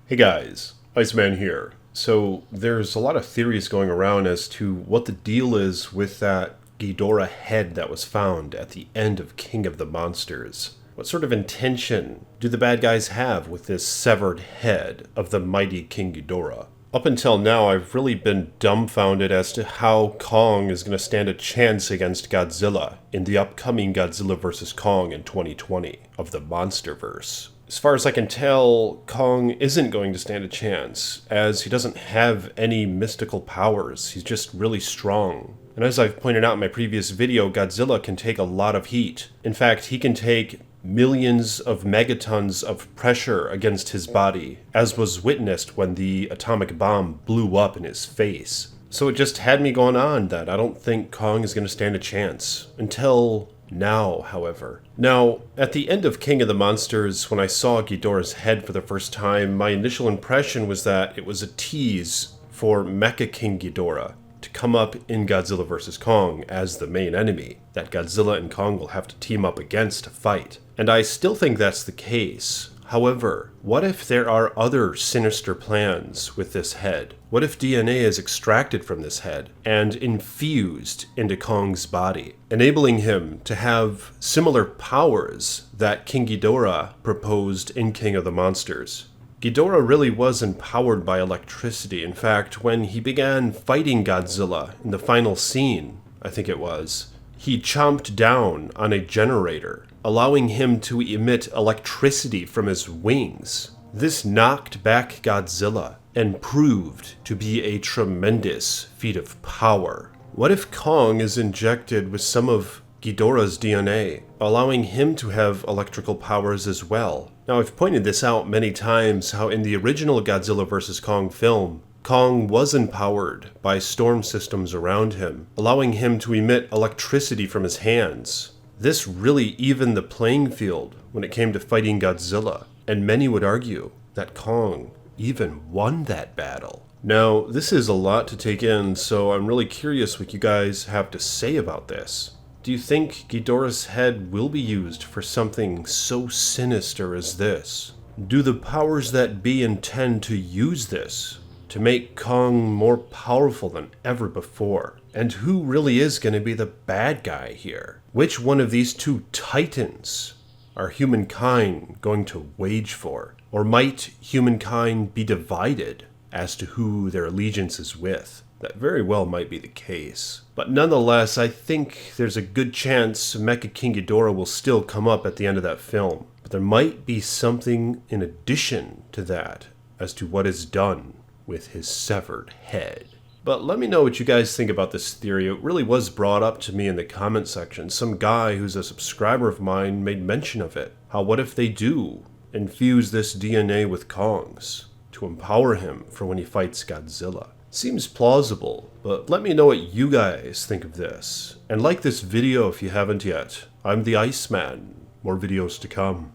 Hey guys, Iceman here. So there's a lot of theories going around as to what the deal is with that Ghidorah head that was found at the end of King of the Monsters. What sort of intention do the bad guys have with this severed head of the mighty King Ghidorah? Up until now, I've really been dumbfounded as to how Kong is going to stand a chance against Godzilla in the upcoming Godzilla vs. Kong in 2020 of the Monsterverse. As far as I can tell, Kong isn't going to stand a chance, as he doesn't have any mystical powers. He's just really strong. And as I've pointed out in my previous video, Godzilla can take a lot of heat. In fact, he can take millions of megatons of pressure against his body, as was witnessed when the atomic bomb blew up in his face. So it just had me going on that I don't think Kong is going to stand a chance. Until now, however. Now, at the end of King of the Monsters, when I saw Ghidorah's head for the first time, my initial impression was that it was a tease for Mecha King Ghidorah to come up in Godzilla vs. Kong as the main enemy that Godzilla and Kong will have to team up against to fight. And I still think that's the case. However, what if there are other sinister plans with this head? What if DNA is extracted from this head and infused into Kong's body, enabling him to have similar powers that King Ghidorah proposed in King of the Monsters? Ghidorah really was empowered by electricity. In fact, when he began fighting Godzilla in the final scene, I think it was, he chomped down on a generator, allowing him to emit electricity from his wings. This knocked back Godzilla and proved to be a tremendous feat of power. What if Kong is injected with some of Ghidorah's DNA, allowing him to have electrical powers as well? Now, I've pointed this out many times, how in the original Godzilla vs. Kong film, Kong was empowered by storm systems around him, allowing him to emit electricity from his hands. This really evened the playing field when it came to fighting Godzilla, and many would argue that Kong even won that battle. Now, this is a lot to take in, so I'm really curious what you guys have to say about this. Do you think Ghidorah's head will be used for something so sinister as this? Do the powers that be intend to use this to make Kong more powerful than ever before? And who really is going to be the bad guy here? Which one of these two titans are humankind going to wage for? Or might humankind be divided as to who their allegiance is with? That very well might be the case. But nonetheless, I think there's a good chance Mecha King Ghidorah will still come up at the end of that film. But there might be something in addition to that as to what is done with his severed head. But let me know what you guys think about this theory. It really was brought up to me in the comment section. Some guy who's a subscriber of mine made mention of it. How what if they do infuse this DNA with Kong's to empower him for when he fights Godzilla? Seems plausible, but let me know what you guys think of this. And like this video if you haven't yet. I'm the Iceman. More videos to come.